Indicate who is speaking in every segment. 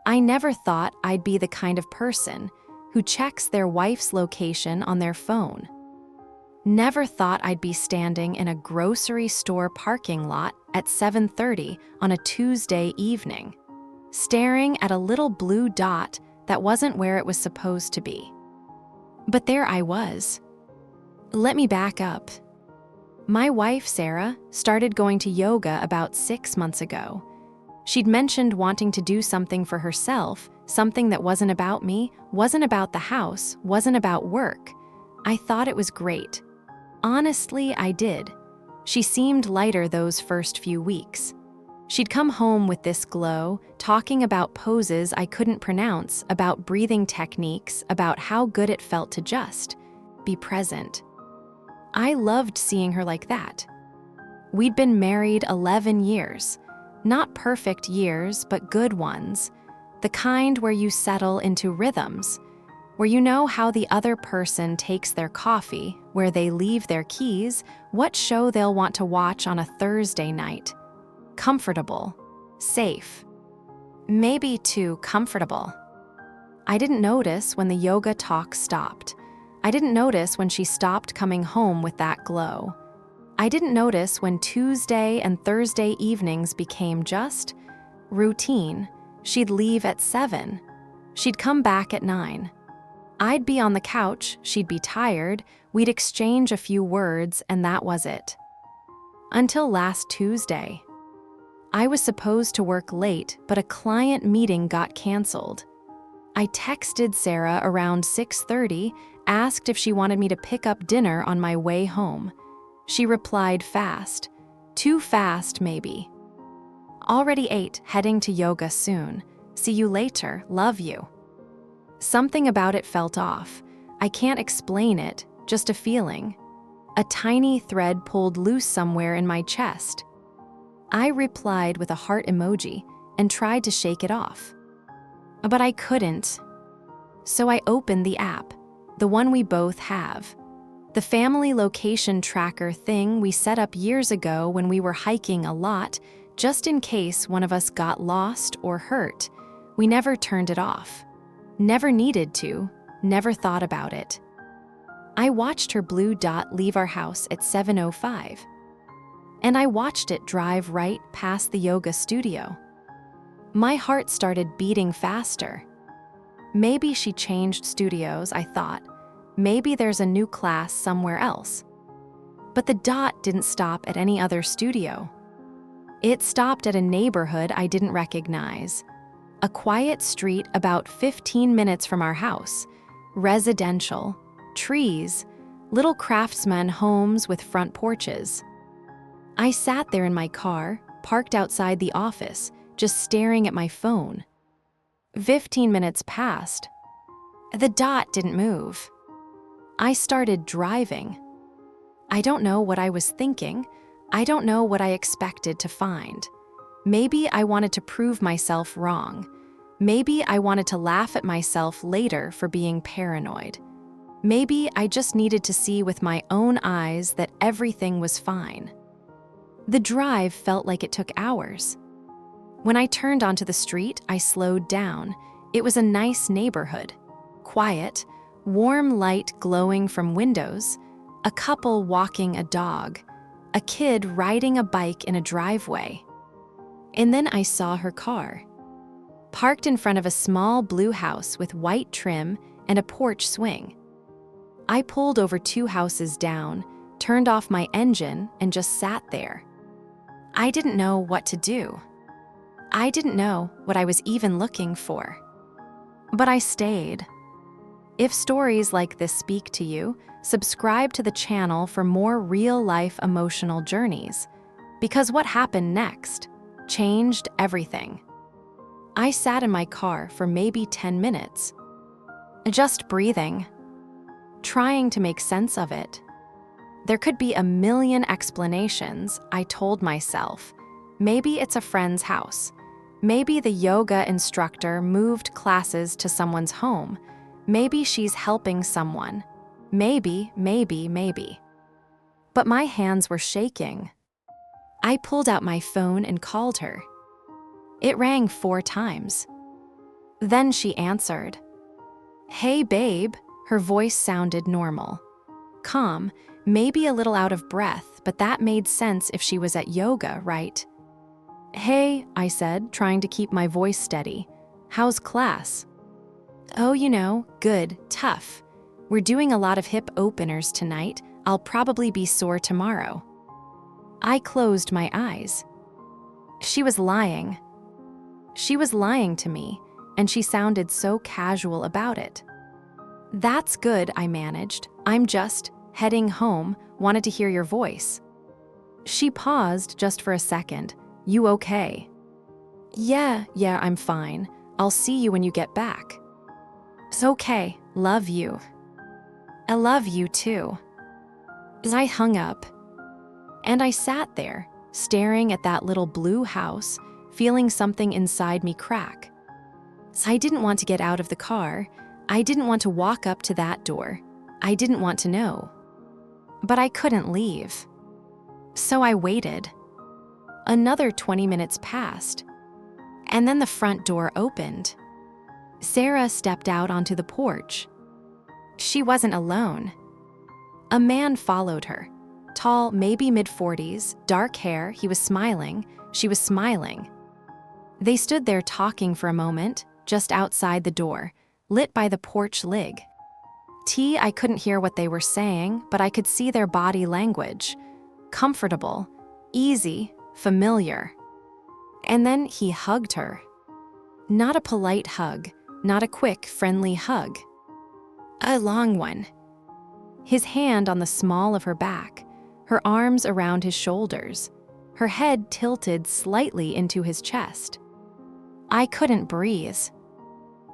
Speaker 1: I never thought I'd be the kind of person who checks their wife's location on their phone. Never thought I'd be standing in a grocery store parking lot at 7:30 on a Tuesday evening, staring at a little blue dot that wasn't where it was supposed to be. But there I was. Let me back up. My wife, Sarah, started going to yoga about 6 months ago. She'd mentioned wanting to do something for herself, something that wasn't about me, wasn't about the house, wasn't about work. I thought it was great. Honestly, I did. She seemed lighter those first few weeks. She'd come home with this glow, talking about poses I couldn't pronounce, about breathing techniques, about how good it felt to just be present. I loved seeing her like that. We'd been married 11 years. Not perfect years, but good ones. The kind where you settle into rhythms, where you know how the other person takes their coffee, where they leave their keys, what show they'll want to watch on a Thursday night. Comfortable. Safe. Maybe too comfortable. I didn't notice when the yoga talk stopped. I didn't notice when she stopped coming home with that glow. I didn't notice when Tuesday and Thursday evenings became just routine. She'd leave at 7. She'd come back at 9. I'd be on the couch, she'd be tired, we'd exchange a few words, and that was it. Until last Tuesday. I was supposed to work late, but a client meeting got canceled. I texted Sarah around 6:30, asked if she wanted me to pick up dinner on my way home. She replied fast. Too fast, maybe. Already 8, heading to yoga soon. See you later, love you. Something about it felt off. I can't explain it, just a feeling. A tiny thread pulled loose somewhere in my chest. I replied with a heart emoji and tried to shake it off. But I couldn't. So I opened the app, the one we both have. The family location tracker thing we set up years ago when we were hiking a lot, just in case one of us got lost or hurt. We never turned it off. Never needed to, never thought about it. I watched her blue dot leave our house at 7:05. And I watched it drive right past the yoga studio. My heart started beating faster. Maybe she changed studios, I thought. Maybe there's a new class somewhere else. But the dot didn't stop at any other studio. It stopped at a neighborhood I didn't recognize. A quiet street about 15 minutes from our house. Residential, trees, little craftsman homes with front porches. I sat there in my car, parked outside the office, just staring at my phone. 15 minutes passed. The dot didn't move. I started driving. I don't know what I was thinking. I don't know what I expected to find. Maybe I wanted to prove myself wrong. Maybe I wanted to laugh at myself later for being paranoid. Maybe I just needed to see with my own eyes that everything was fine. The drive felt like it took hours. When I turned onto the street, I slowed down. It was a nice neighborhood. Quiet, warm light glowing from windows, a couple walking a dog, a kid riding a bike in a driveway. And then I saw her car, parked in front of a small blue house with white trim and a porch swing. I pulled over 2 houses down, turned off my engine, and just sat there. I didn't know what to do. I didn't know what I was even looking for. But I stayed. If stories like this speak to you, subscribe to the channel for more real-life emotional journeys. Because what happened next changed everything. I sat in my car for maybe 10 minutes, just breathing, trying to make sense of it. There could be a million explanations, I told myself. Maybe it's a friend's house. Maybe the yoga instructor moved classes to someone's home. Maybe she's helping someone. Maybe. But my hands were shaking. I pulled out my phone and called her. It rang 4 times. Then she answered. "Hey, babe." Her voice sounded normal. Calm, maybe a little out of breath, but that made sense if she was at yoga, right? "Hey," I said, trying to keep my voice steady. "How's class?" "Oh, good, tough. We're doing a lot of hip openers tonight. I'll probably be sore tomorrow." I closed my eyes. She was lying. She was lying to me, and she sounded so casual about it. "That's good," I managed. "I'm just heading home, wanted to hear your voice." She paused just for a second. "You okay?" Yeah, I'm fine. I'll see you when you get back." "It's okay. Love you." "I love you too." As I hung up, and I sat there, staring at that little blue house, feeling something inside me crack. So I didn't want to get out of the car. I didn't want to walk up to that door. I didn't want to know. But I couldn't leave. So I waited. Another 20 minutes passed, and then the front door opened. Sarah stepped out onto the porch. She wasn't alone. A man followed her. Tall, maybe mid-40s, dark hair, he was smiling. She was smiling. They stood there talking for a moment, just outside the door, lit by the porch lig. I couldn't hear what they were saying, but I could see their body language. Comfortable, easy, familiar. And then he hugged her. Not a polite hug, not a quick, friendly hug. A long one. His hand on the small of her back, her arms around his shoulders, her head tilted slightly into his chest. I couldn't breathe.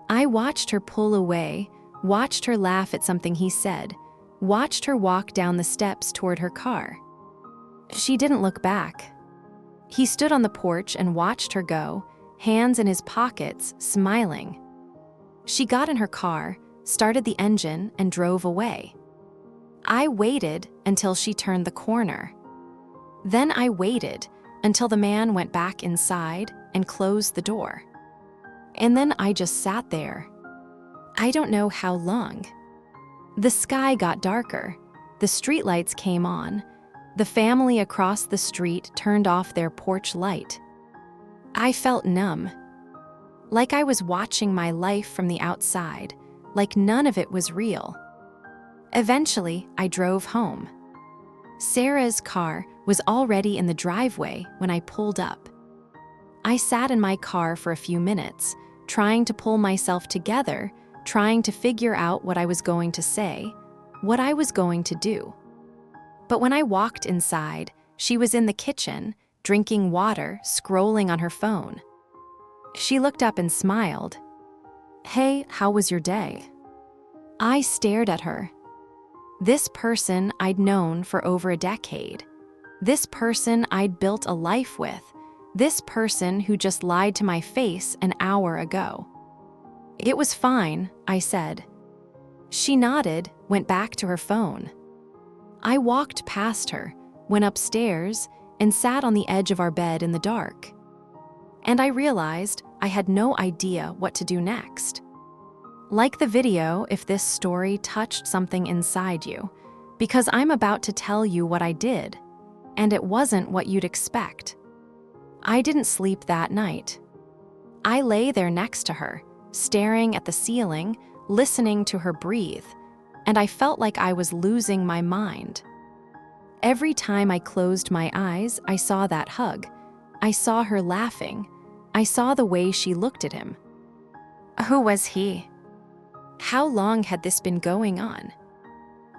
Speaker 1: I watched her pull away, watched her laugh at something he said, watched her walk down the steps toward her car. She didn't look back. He stood on the porch and watched her go, hands in his pockets, smiling. She got in her car, started the engine, and drove away. I waited until she turned the corner. Then I waited until the man went back inside and closed the door. And then I just sat there. I don't know how long. The sky got darker. The streetlights came on. The family across the street turned off their porch light. I felt numb. Like I was watching my life from the outside, like none of it was real. Eventually, I drove home. Sarah's car was already in the driveway when I pulled up. I sat in my car for a few minutes, trying to pull myself together, trying to figure out what I was going to say, what I was going to do. But when I walked inside, she was in the kitchen, drinking water, scrolling on her phone. She looked up and smiled. "Hey, how was your day?" I stared at her. This person I'd known for over a decade. This person I'd built a life with. This person who just lied to my face an hour ago. "It was fine," I said. She nodded, went back to her phone. I walked past her, went upstairs, and sat on the edge of our bed in the dark. And I realized I had no idea what to do next. Like the video if this story touched something inside you, because I'm about to tell you what I did, and it wasn't what you'd expect. I didn't sleep that night. I lay there next to her, staring at the ceiling, listening to her breathe, and I felt like I was losing my mind. Every time I closed my eyes, I saw that hug. I saw her laughing. I saw the way she looked at him. Who was he? How long had this been going on?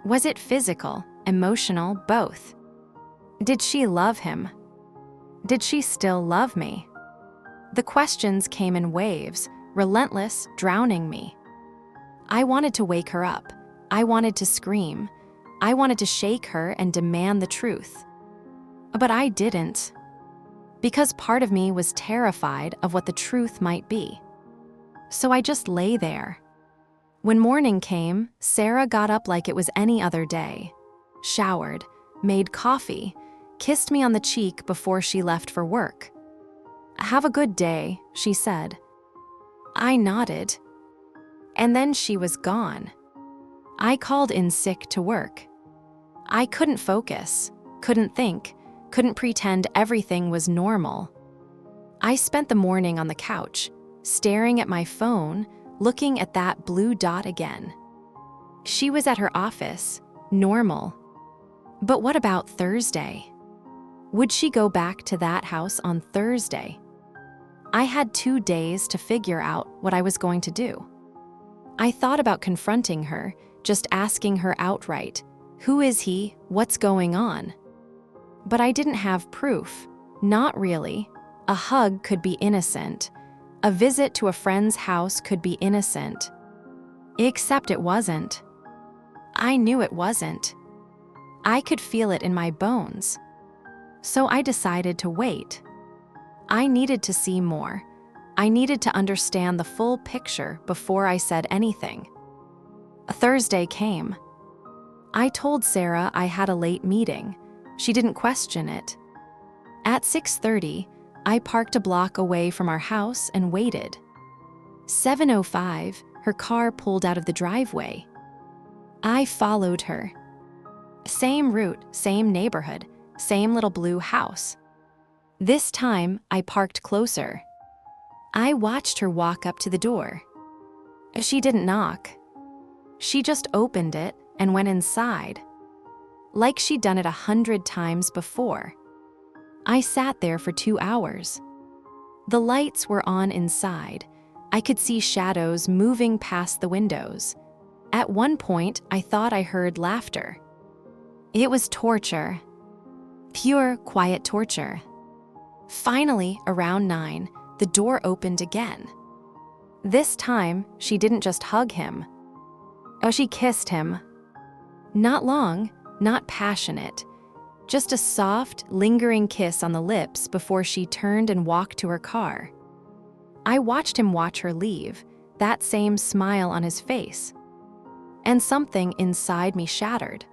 Speaker 1: Was it physical, emotional, both? Did she love him? Did she still love me? The questions came in waves, relentless, drowning me. I wanted to wake her up. I wanted to scream. I wanted to shake her and demand the truth. But I didn't. Because part of me was terrified of what the truth might be. So I just lay there. When morning came, Sarah got up like it was any other day. Showered, made coffee, kissed me on the cheek before she left for work. "Have a good day," she said. I nodded. And then she was gone. I called in sick to work. I couldn't focus, couldn't think, couldn't pretend everything was normal. I spent the morning on the couch, staring at my phone, looking at that blue dot again. She was at her office, normal. But what about Thursday? Would she go back to that house on Thursday? I had 2 days to figure out what I was going to do. I thought about confronting her, just asking her outright, "Who is he? What's going on?" But I didn't have proof. Not really. A hug could be innocent. A visit to a friend's house could be innocent. Except it wasn't. I knew it wasn't. I could feel it in my bones. So I decided to wait. I needed to see more. I needed to understand the full picture before I said anything. A Thursday came. I told Sarah I had a late meeting. She didn't question it. At 6:30, I parked a block away from our house and waited. 7:05, her car pulled out of the driveway. I followed her. Same route, same neighborhood, same little blue house. This time, I parked closer. I watched her walk up to the door. She didn't knock. She just opened it and went inside, like she'd done it 100 times before. I sat there for 2 hours. The lights were on inside. I could see shadows moving past the windows. At one point, I thought I heard laughter. It was torture. Pure, quiet torture. Finally, around 9, the door opened again. This time, she didn't just hug him. Oh, she kissed him. Not long, not passionate. Just a soft, lingering kiss on the lips before she turned and walked to her car. I watched him watch her leave, that same smile on his face. And something inside me shattered.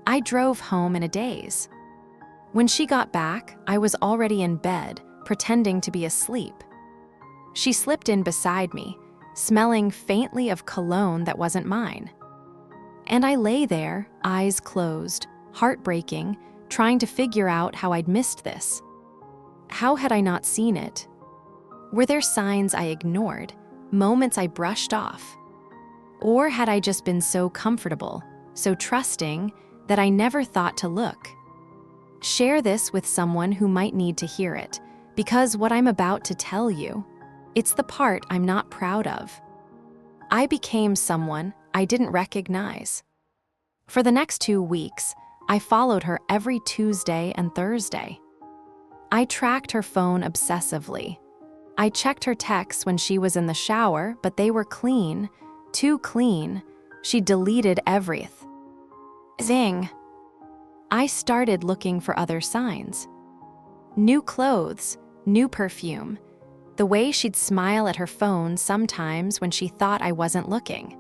Speaker 1: I drove home in a daze. When she got back, I was already in bed, pretending to be asleep. She slipped in beside me, smelling faintly of cologne that wasn't mine. And I lay there, eyes closed, heartbreaking, trying to figure out how I'd missed this. How had I not seen it? Were there signs I ignored, moments I brushed off? Or had I just been so comfortable, so trusting, that I never thought to look? Share this with someone who might need to hear it, because what I'm about to tell you, it's the part I'm not proud of. I became someone I didn't recognize. For the next 2 weeks, I followed her every Tuesday and Thursday. I tracked her phone obsessively. I checked her texts when she was in the shower, but they were clean, too clean. She deleted everything. Zing. I started looking for other signs. New clothes, new perfume. The way she'd smile at her phone sometimes when she thought I wasn't looking.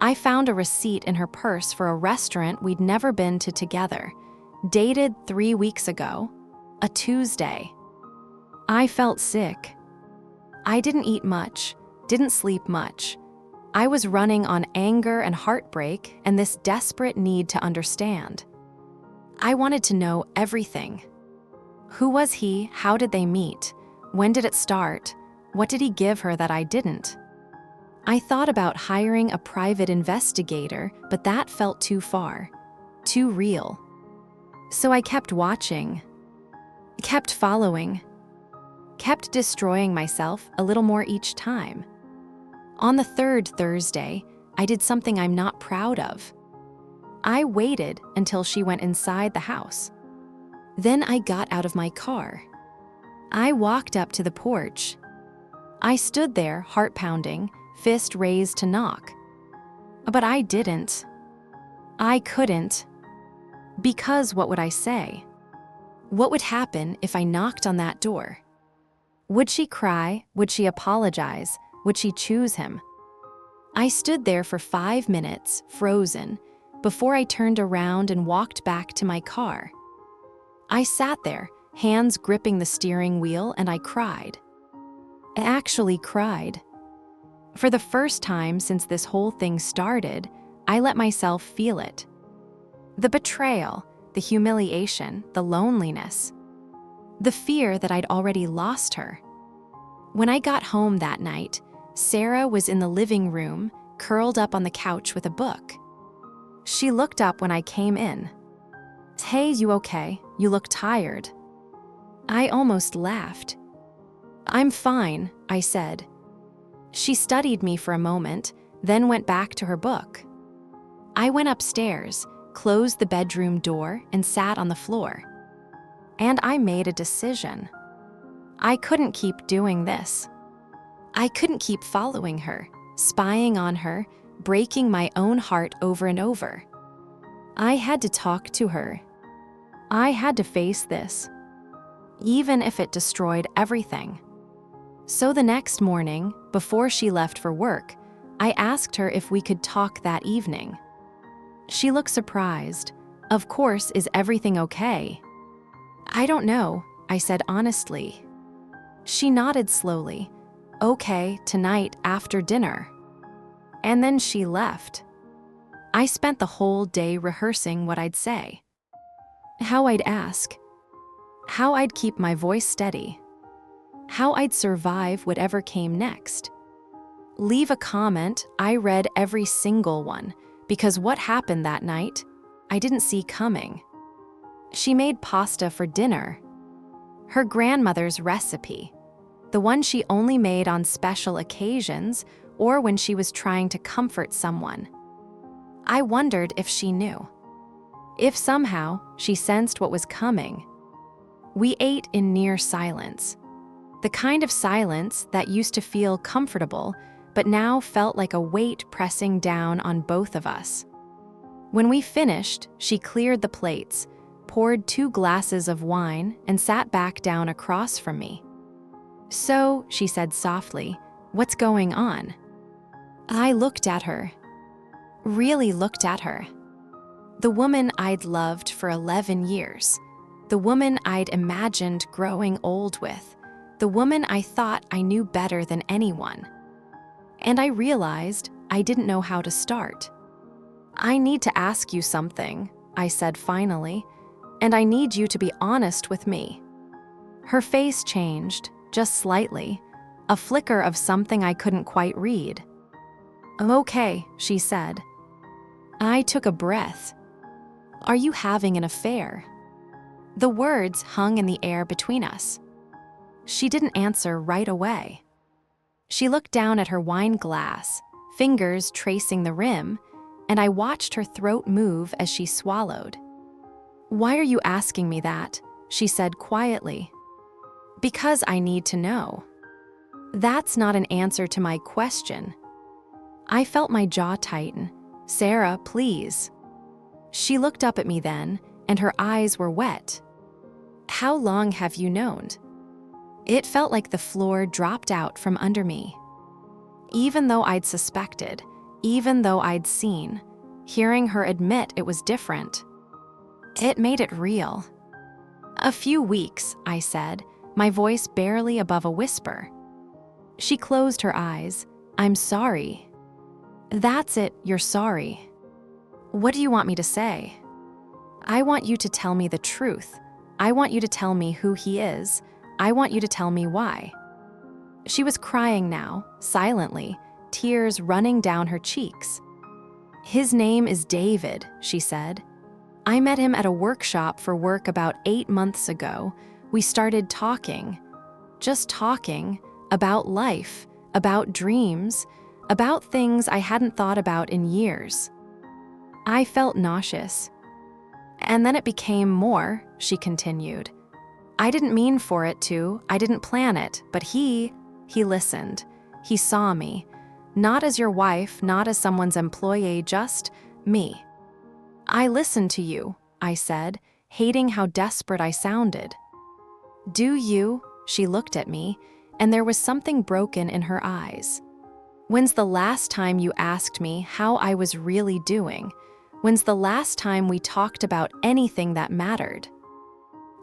Speaker 1: I found a receipt in her purse for a restaurant we'd never been to together, dated 3 weeks ago, a Tuesday. I felt sick. I didn't eat much, didn't sleep much. I was running on anger and heartbreak and this desperate need to understand. I wanted to know everything. Who was he? How did they meet? When did it start? What did he give her that I didn't? I thought about hiring a private investigator, but that felt too far, too real. So I kept watching, kept following, kept destroying myself a little more each time. On the 3rd Thursday, I did something I'm not proud of. I waited until she went inside the house. Then I got out of my car. I walked up to the porch. I stood there, heart pounding, fist raised to knock. But I didn't. I couldn't. Because what would I say? What would happen if I knocked on that door? Would she cry? Would she apologize? Would she choose him? I stood there for 5 minutes, frozen, before I turned around and walked back to my car. I sat there, hands gripping the steering wheel, and I cried. I actually cried. For the first time since this whole thing started, I let myself feel it. The betrayal, the humiliation, the loneliness. The fear that I'd already lost her. When I got home that night, Sarah was in the living room, curled up on the couch with a book. She looked up when I came in. "Hey, you okay? You look tired." I almost laughed. "I'm fine," I said. She studied me for a moment, then went back to her book. I went upstairs, closed the bedroom door, and sat on the floor. And I made a decision. I couldn't keep doing this. I couldn't keep following her, spying on her, breaking my own heart over and over. I had to talk to her. I had to face this, even if it destroyed everything. So the next morning, before she left for work, I asked her if we could talk that evening. She looked surprised. "Of course, is everything okay?" "I don't know," I said honestly. She nodded slowly. "Okay, tonight after dinner." And then she left. I spent the whole day rehearsing what I'd say. How I'd ask. How I'd keep my voice steady. How I'd survive whatever came next. Leave a comment, I read every single one, because what happened that night, I didn't see coming. She made pasta for dinner. Her grandmother's recipe. The one she only made on special occasions or when she was trying to comfort someone. I wondered if she knew. If somehow she sensed what was coming. We ate in near silence. The kind of silence that used to feel comfortable, but now felt like a weight pressing down on both of us. When we finished, she cleared the plates, poured 2 glasses of wine, and sat back down across from me. "So," she said softly, "what's going on?" I looked at her. Really looked at her. The woman I'd loved for 11 years. The woman I'd imagined growing old with. The woman I thought I knew better than anyone. And I realized I didn't know how to start. "I need to ask you something," I said finally, "and I need you to be honest with me." Her face changed, just slightly, a flicker of something I couldn't quite read. "I'm okay," she said. I took a breath. "Are you having an affair?" The words hung in the air between us. She didn't answer right away. She looked down at her wine glass, fingers tracing the rim, and I watched her throat move as she swallowed. "Why are you asking me that?" she said quietly. "Because I need to know." That's not an answer to my question. I felt my jaw tighten. "Sarah, please." She looked up at me then, and her eyes were wet. "How long have you known?" It felt like the floor dropped out from under me. Even though I'd suspected, even though I'd seen, hearing her admit it was different, it made it real. "A few weeks," I said, my voice barely above a whisper. She closed her eyes. "I'm sorry." "That's it, you're sorry." "What do you want me to say?" "I want you to tell me the truth. I want you to tell me who he is. I want you to tell me why." She was crying now, silently, tears running down her cheeks. "His name is David," she said. "I met him at a workshop for work about 8 months ago. We started talking, just talking, about life, about dreams, about things I hadn't thought about in years." I felt nauseous. "And then it became more," she continued. "I didn't mean for it to, I didn't plan it, but he listened. He saw me. Not as your wife, not as someone's employee, just me." "I listened to you," I said, hating how desperate I sounded. "Do you?" She looked at me, and there was something broken in her eyes. "When's the last time you asked me how I was really doing? When's the last time we talked about anything that mattered?"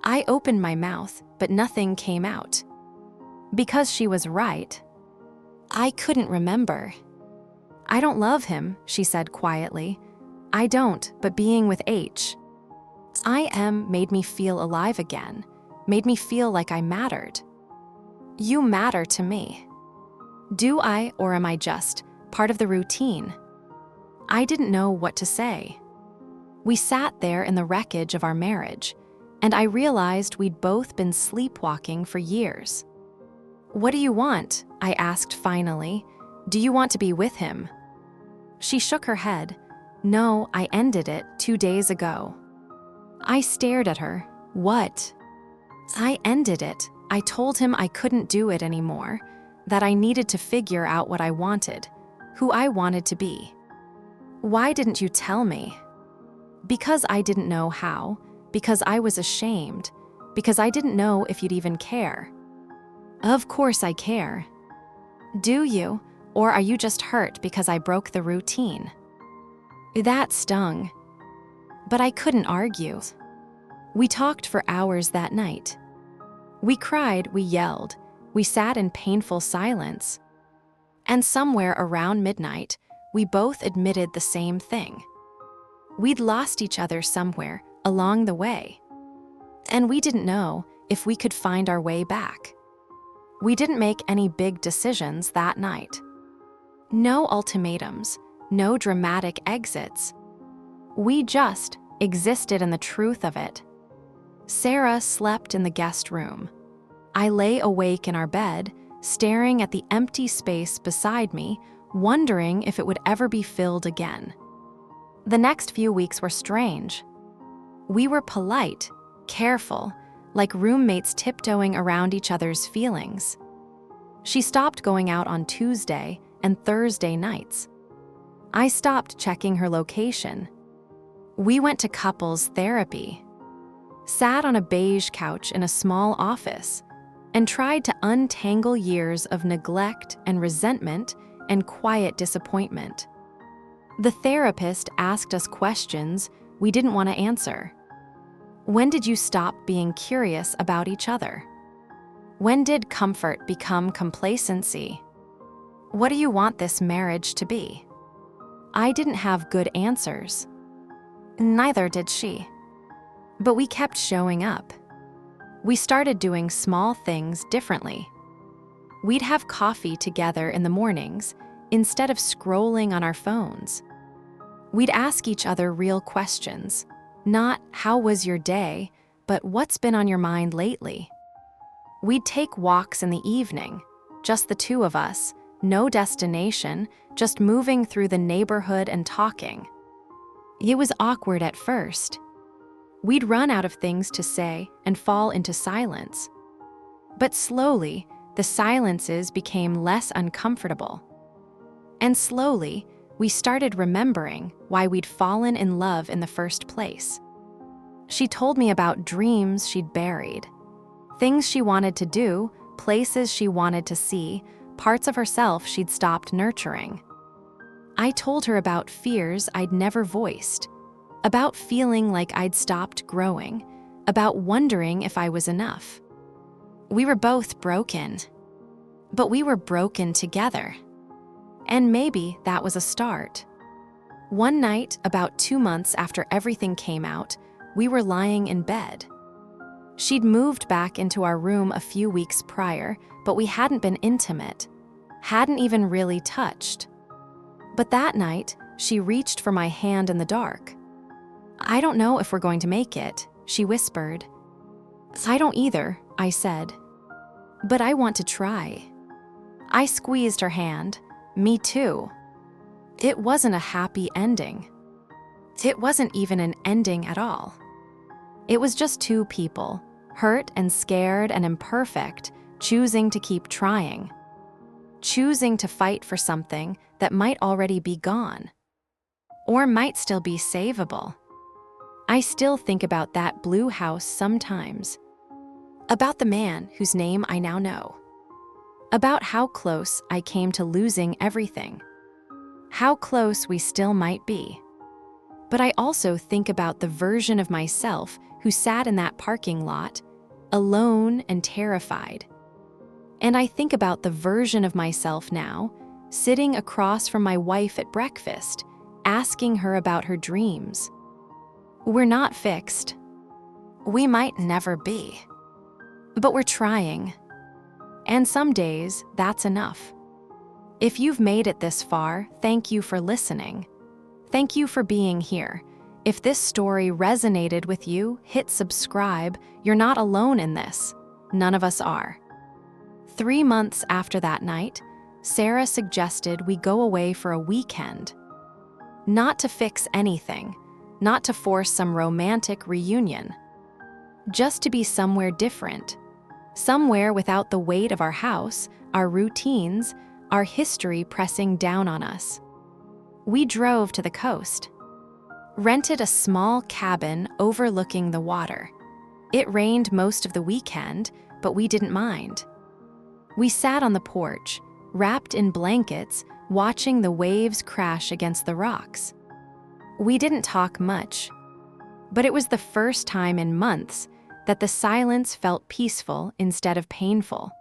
Speaker 1: I opened my mouth, but nothing came out. Because she was right. I couldn't remember. I don't love him, she said quietly. I don't, but being with I am made me feel alive again, made me feel like I mattered. You matter to me. Do I, or am I just part of the routine? I didn't know what to say. We sat there in the wreckage of our marriage, and I realized we'd both been sleepwalking for years. What do you want? I asked finally. Do you want to be with him? She shook her head. No, I ended it 2 days ago. I stared at her. What? I ended it. I told him I couldn't do it anymore, that I needed to figure out what I wanted, who I wanted to be. Why didn't you tell me? Because I didn't know how, because I was ashamed, because I didn't know if you'd even care. Of course I care. Do you, or are you just hurt because I broke the routine? That stung. But I couldn't argue. We talked for hours that night. We cried, we yelled, we sat in painful silence. And somewhere around midnight, we both admitted the same thing. We'd lost each other somewhere along the way. And we didn't know if we could find our way back. We didn't make any big decisions that night. No ultimatums, no dramatic exits. We just existed in the truth of it. Sarah slept in the guest room. I lay awake in our bed, staring at the empty space beside me, wondering if it would ever be filled again. The next few weeks were strange. We were polite, careful, like roommates tiptoeing around each other's feelings. She stopped going out on Tuesday and Thursday nights. I stopped checking her location. We went to couples therapy, sat on a beige couch in a small office, and tried to untangle years of neglect and resentment and quiet disappointment. The therapist asked us questions we didn't want to answer. When did you stop being curious about each other? When did comfort become complacency? What do you want this marriage to be? I didn't have good answers. Neither did she. But we kept showing up. We started doing small things differently. We'd have coffee together in the mornings instead of scrolling on our phones. We'd ask each other real questions, not "how was your day," but "what's been on your mind lately?" We'd take walks in the evening, just the two of us, no destination, just moving through the neighborhood and talking. It was awkward at first. We'd run out of things to say and fall into silence. But slowly, the silences became less uncomfortable. And slowly, we started remembering why we'd fallen in love in the first place. She told me about dreams she'd buried, things she wanted to do, places she wanted to see, parts of herself she'd stopped nurturing. I told her about fears I'd never voiced, about feeling like I'd stopped growing, about wondering if I was enough. We were both broken, but we were broken together. And maybe that was a start. One night, about 2 months after everything came out, we were lying in bed. She'd moved back into our room a few weeks prior, but we hadn't been intimate, hadn't even really touched. But that night, she reached for my hand in the dark. I don't know if we're going to make it, she whispered. I don't either, I said. But I want to try. I squeezed her hand. Me too. It wasn't a happy ending. It wasn't even an ending at all. It was just two people, hurt and scared and imperfect, choosing to keep trying. Choosing to fight for something that might already be gone. Or might still be savable. I still think about that blue house sometimes. About the man whose name I now know. About how close I came to losing everything. How close we still might be. But I also think about the version of myself who sat in that parking lot, alone and terrified. And I think about the version of myself now, sitting across from my wife at breakfast, asking her about her dreams. We're not fixed. We might never be. But we're trying. And some days, that's enough. If you've made it this far, thank you for listening. Thank you for being here. If this story resonated with you, hit subscribe. You're not alone in this. None of us are. 3 months after that night, Sarah suggested we go away for a weekend. Not to fix anything, not to force some romantic reunion. Just to be somewhere different. Somewhere without the weight of our house, our routines, our history pressing down on us. We drove to the coast. Rented a small cabin overlooking the water. It rained most of the weekend, but we didn't mind. We sat on the porch, wrapped in blankets, watching the waves crash against the rocks. We didn't talk much, but it was the first time in months that the silence felt peaceful instead of painful.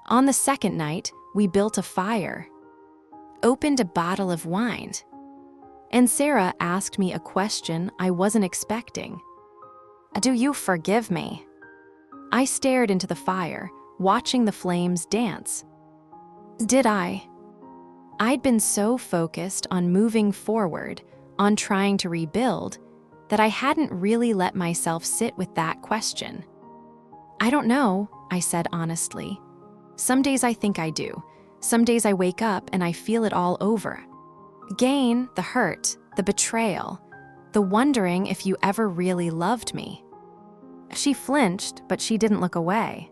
Speaker 1: On the second night, we built a fire, opened a bottle of wine, and Sarah asked me a question I wasn't expecting. "Do you forgive me?" I stared into the fire, watching the flames dance. Did I? I'd been so focused on moving forward, on trying to rebuild, that I hadn't really let myself sit with that question. "I don't know," I said honestly. "Some days I think I do. Some days I wake up and I feel it all over. Gain, the hurt, the betrayal, the wondering if you ever really loved me." She flinched, but she didn't look away.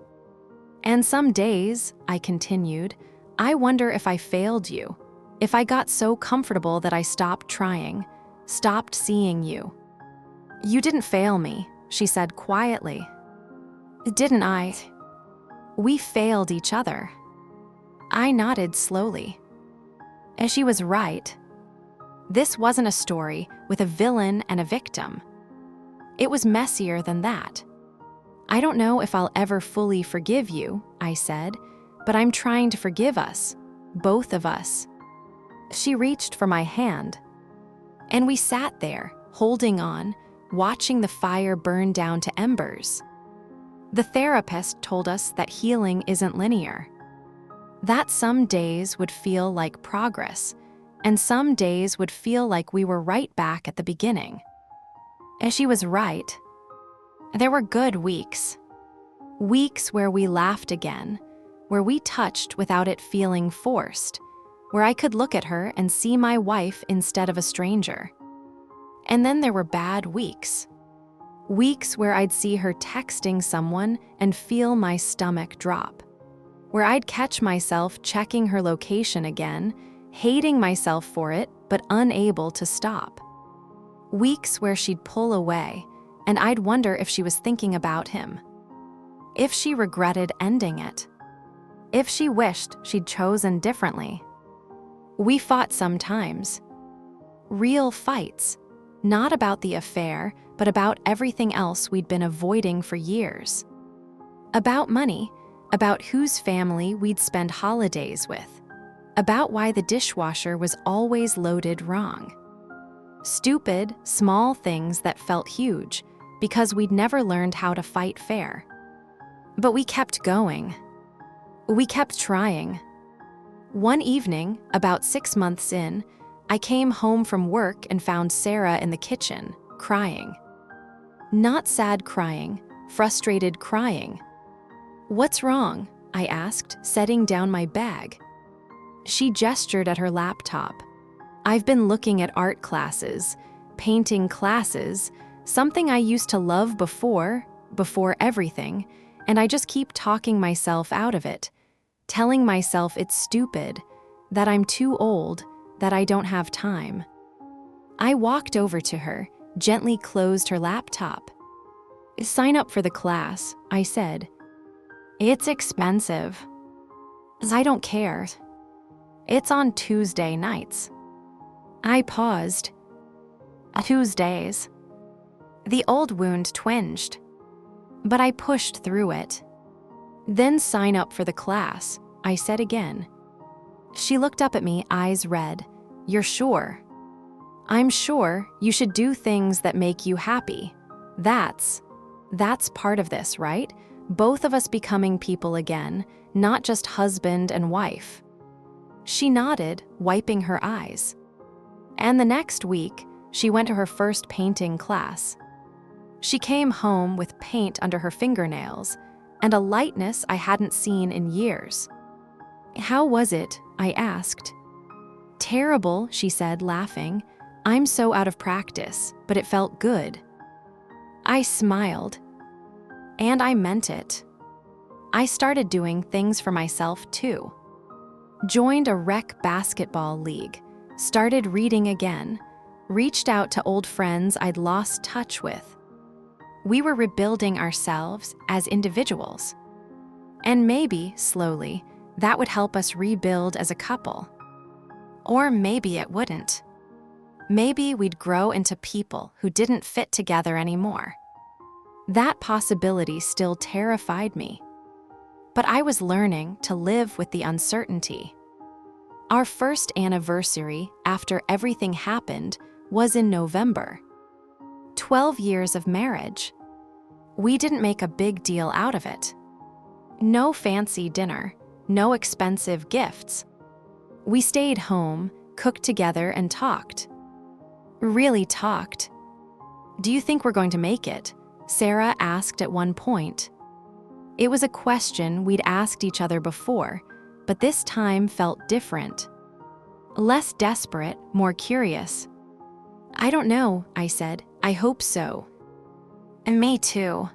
Speaker 1: "And some days," I continued, "I wonder if I failed you, if I got so comfortable that I stopped trying, stopped seeing you." "You didn't fail me," she said quietly. "Didn't I?" "We failed each other." I nodded slowly. And she was right. This wasn't a story with a villain and a victim. It was messier than that. "I don't know if I'll ever fully forgive you," I said, "but I'm trying to forgive us, both of us." She reached for my hand. And we sat there, holding on, watching the fire burn down to embers. The therapist told us that healing isn't linear. That some days would feel like progress, and some days would feel like we were right back at the beginning. And she was right. There were good weeks. Weeks where we laughed again, where we touched without it feeling forced, where I could look at her and see my wife instead of a stranger. And then there were bad weeks. Weeks where I'd see her texting someone and feel my stomach drop. Where I'd catch myself checking her location again, hating myself for it, but unable to stop. Weeks where she'd pull away, and I'd wonder if she was thinking about him. If she regretted ending it. If she wished she'd chosen differently. We fought sometimes. Real fights. Not about the affair, but about everything else we'd been avoiding for years. About money, about whose family we'd spend holidays with. About why the dishwasher was always loaded wrong. Stupid, small things that felt huge, because we'd never learned how to fight fair. But we kept going. We kept trying. One evening, about 6 months in, I came home from work and found Sarah in the kitchen, crying. Not sad crying, frustrated crying. "What's wrong?" I asked, setting down my bag. She gestured at her laptop. "I've been looking at art classes, painting classes, something I used to love before everything, and I just keep talking myself out of it, telling myself it's stupid, that I'm too old, that I don't have time." I walked over to her, gently closed her laptop. "Sign up for the class," I said. "It's expensive." "I don't care. It's on Tuesday nights." I paused. "Tuesdays." The old wound twinged, but I pushed through it. Then sign up for the class, I said again. She looked up at me, eyes red. You're sure? I'm sure. You should do things that make you happy. That's part of this, right? Both of us becoming people again, not just husband and wife. She nodded, wiping her eyes. And the next week, she went to her first painting class. She came home with paint under her fingernails and a lightness I hadn't seen in years. How was it? I asked. Terrible, she said, laughing. I'm so out of practice, but it felt good. I smiled. And I meant it. I started doing things for myself too. Joined a rec basketball league, started reading again, reached out to old friends I'd lost touch with. We were rebuilding ourselves as individuals. And maybe, slowly, that would help us rebuild as a couple. Or maybe it wouldn't. Maybe we'd grow into people who didn't fit together anymore. That possibility still terrified me. But I was learning to live with the uncertainty. Our first anniversary after everything happened was in November. 12 years of marriage. We didn't make a big deal out of it. No fancy dinner, no expensive gifts. We stayed home, cooked together, and talked. Really talked. Do you think we're going to make it? Sarah asked at one point. It was a question we'd asked each other before, but this time felt different. Less desperate, more curious. I don't know, I said. I hope so. And me too.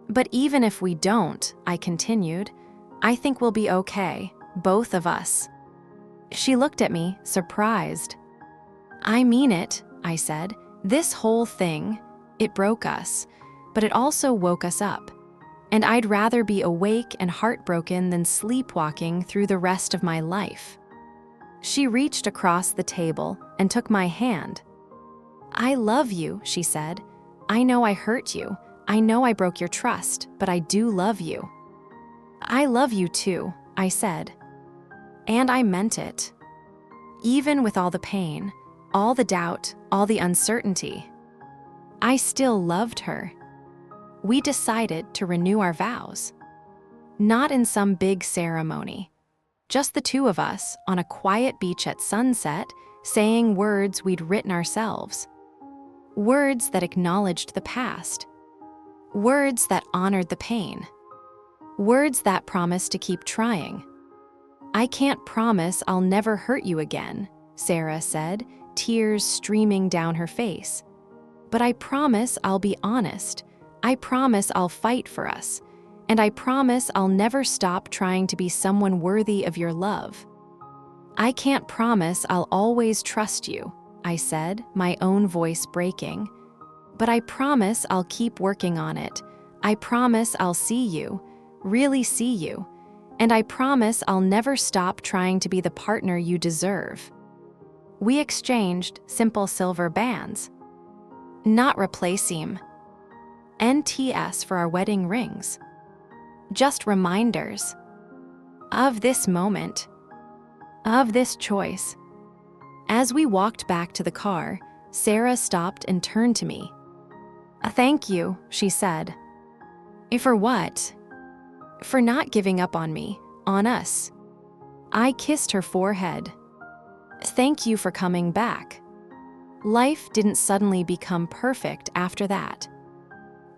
Speaker 1: But even if we don't, I continued, I think we'll be okay, both of us. She looked at me, surprised. I mean it, I said. This whole thing, it broke us, but it also woke us up. And I'd rather be awake and heartbroken than sleepwalking through the rest of my life. She reached across the table and took my hand. I love you, she said. I know I hurt you. I know I broke your trust, but I do love you. I love you too, I said. And I meant it. Even with all the pain, all the doubt, all the uncertainty, I still loved her. We decided to renew our vows. Not in some big ceremony. Just the two of us on a quiet beach at sunset, saying words we'd written ourselves. Words that acknowledged the past. Words that honored the pain. Words that promised to keep trying. I can't promise I'll never hurt you again, Sarah said, tears streaming down her face. But I promise I'll be honest. I promise I'll fight for us. And I promise I'll never stop trying to be someone worthy of your love. I can't promise I'll always trust you, I said, my own voice breaking. But I promise I'll keep working on it. I promise I'll see you, really see you. And I promise I'll never stop trying to be the partner you deserve. We exchanged simple silver bands. Not replacing NTS for our wedding rings. Just reminders of this moment, of this choice. As we walked back to the car, Sarah stopped and turned to me. Thank you, she said. For what? For not giving up on me, on us. I kissed her forehead. Thank you for coming back. Life didn't suddenly become perfect after that.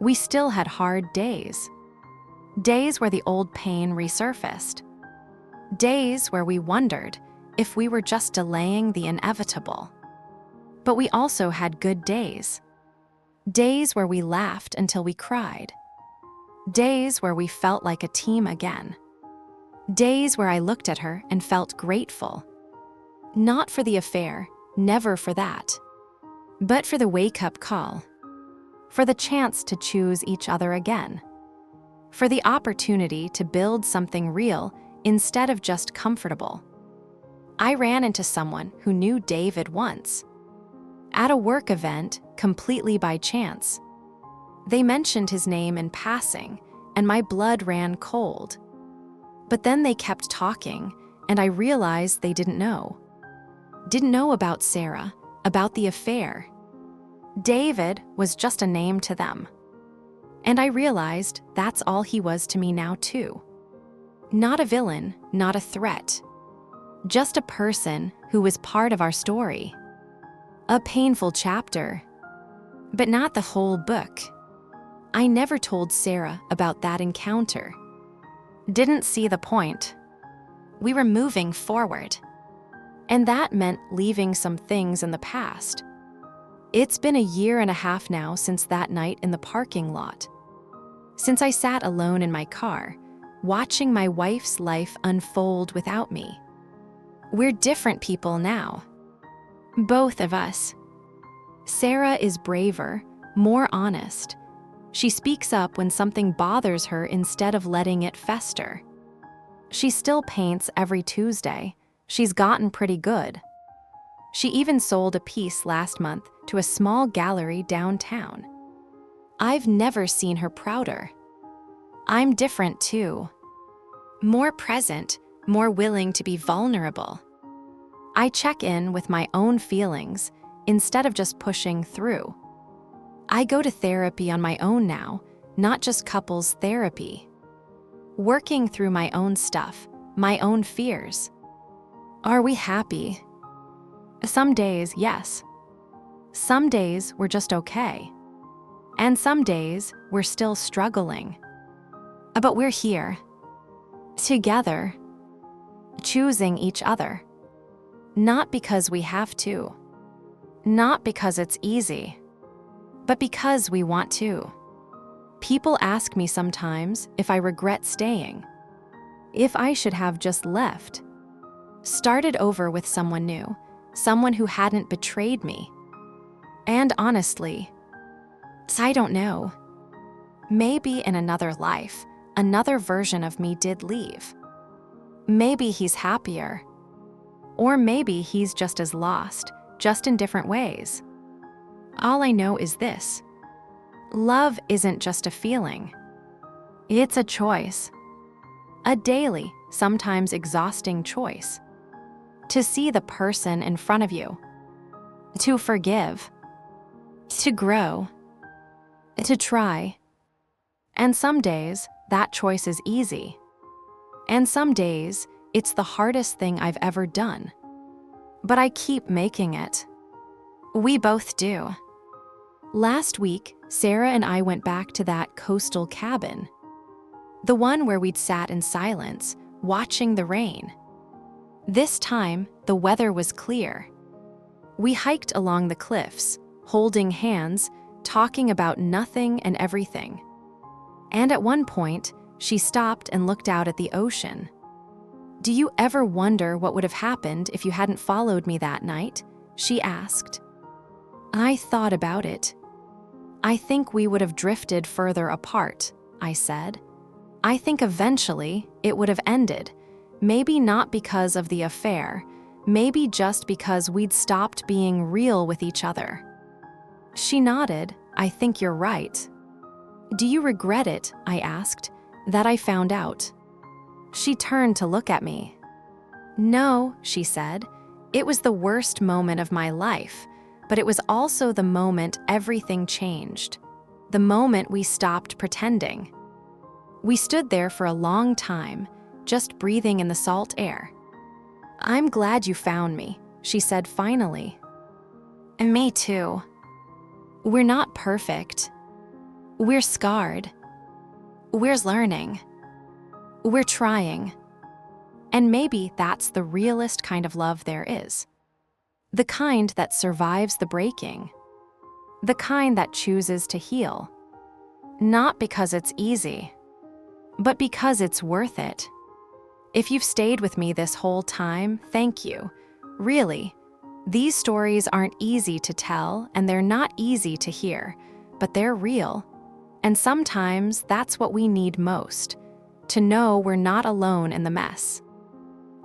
Speaker 1: We still had hard days. Days where the old pain resurfaced. Days where we wondered if we were just delaying the inevitable. But we also had good days. Days where we laughed until we cried. Days where we felt like a team again. Days where I looked at her and felt grateful. Not for the affair, never for that. But for the wake-up call. For the chance to choose each other again. For the opportunity to build something real instead of just comfortable. I ran into someone who knew David once. At a work event, completely by chance. They mentioned his name in passing, and my blood ran cold. But then they kept talking, and I realized they didn't know. Didn't know about Sarah, about the affair. David was just a name to them. And I realized that's all he was to me now too. Not a villain, not a threat. Just a person who was part of our story. A painful chapter, but not the whole book. I never told Sarah about that encounter. Didn't see the point. We were moving forward. And that meant leaving some things in the past. It's been 1.5 years now since that night in the parking lot. Since I sat alone in my car, watching my wife's life unfold without me. We're different people now. Both of us. Sarah is braver, more honest. She speaks up when something bothers her instead of letting it fester. She still paints every Tuesday. She's gotten pretty good. She even sold a piece last month to a small gallery downtown. I've never seen her prouder. I'm different too. More present, more willing to be vulnerable. I check in with my own feelings instead of just pushing through. I go to therapy on my own now, not just couples therapy. Working through my own stuff, my own fears. Are we happy? Some days, yes. Some days we're just okay. And some days we're still struggling. But we're here. Together. Choosing each other. Not because we have to. Not because it's easy. But because we want to. People ask me sometimes if I regret staying. If I should have just left. Started over with someone new. Someone who hadn't betrayed me. And honestly, I don't know. Maybe in another life, another version of me did leave. Maybe he's happier. Or maybe he's just as lost, just in different ways. All I know is this. Love isn't just a feeling. It's a choice. A daily, sometimes exhausting choice. To see the person in front of you. To forgive. To grow. To try. And some days, that choice is easy. And some days, it's the hardest thing I've ever done. But I keep making it. We both do. Last week, Sarah and I went back to that coastal cabin. The one where we'd sat in silence, watching the rain. This time, the weather was clear. We hiked along the cliffs, holding hands, talking about nothing and everything. And at one point, she stopped and looked out at the ocean. Do you ever wonder what would have happened if you hadn't followed me that night? She asked. I thought about it. I think we would have drifted further apart, I said. I think eventually it would have ended. Maybe not because of the affair, maybe just because we'd stopped being real with each other. She nodded. I think you're right. Do you regret it? I asked. That I found out. She turned to look at me. No, she said. It was the worst moment of my life, but it was also the moment everything changed. The moment we stopped pretending. We stood there for a long time, just breathing in the salt air. I'm glad you found me, she said finally. And me too. We're not perfect. We're scarred. We're learning. We're trying. And maybe that's the realest kind of love there is. The kind that survives the breaking. The kind that chooses to heal. Not because it's easy, but because it's worth it. If you've stayed with me this whole time, thank you. Really, these stories aren't easy to tell and they're not easy to hear, but they're real. And sometimes that's what we need most, to know we're not alone in the mess.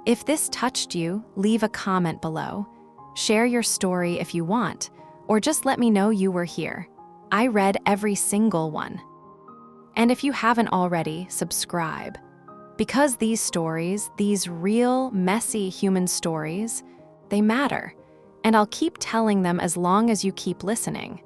Speaker 1: If this touched you, leave a comment below. Share your story if you want, or just let me know you were here. I read every single one. And if you haven't already, subscribe. Because these stories, these real, messy human stories, they matter. And I'll keep telling them as long as you keep listening.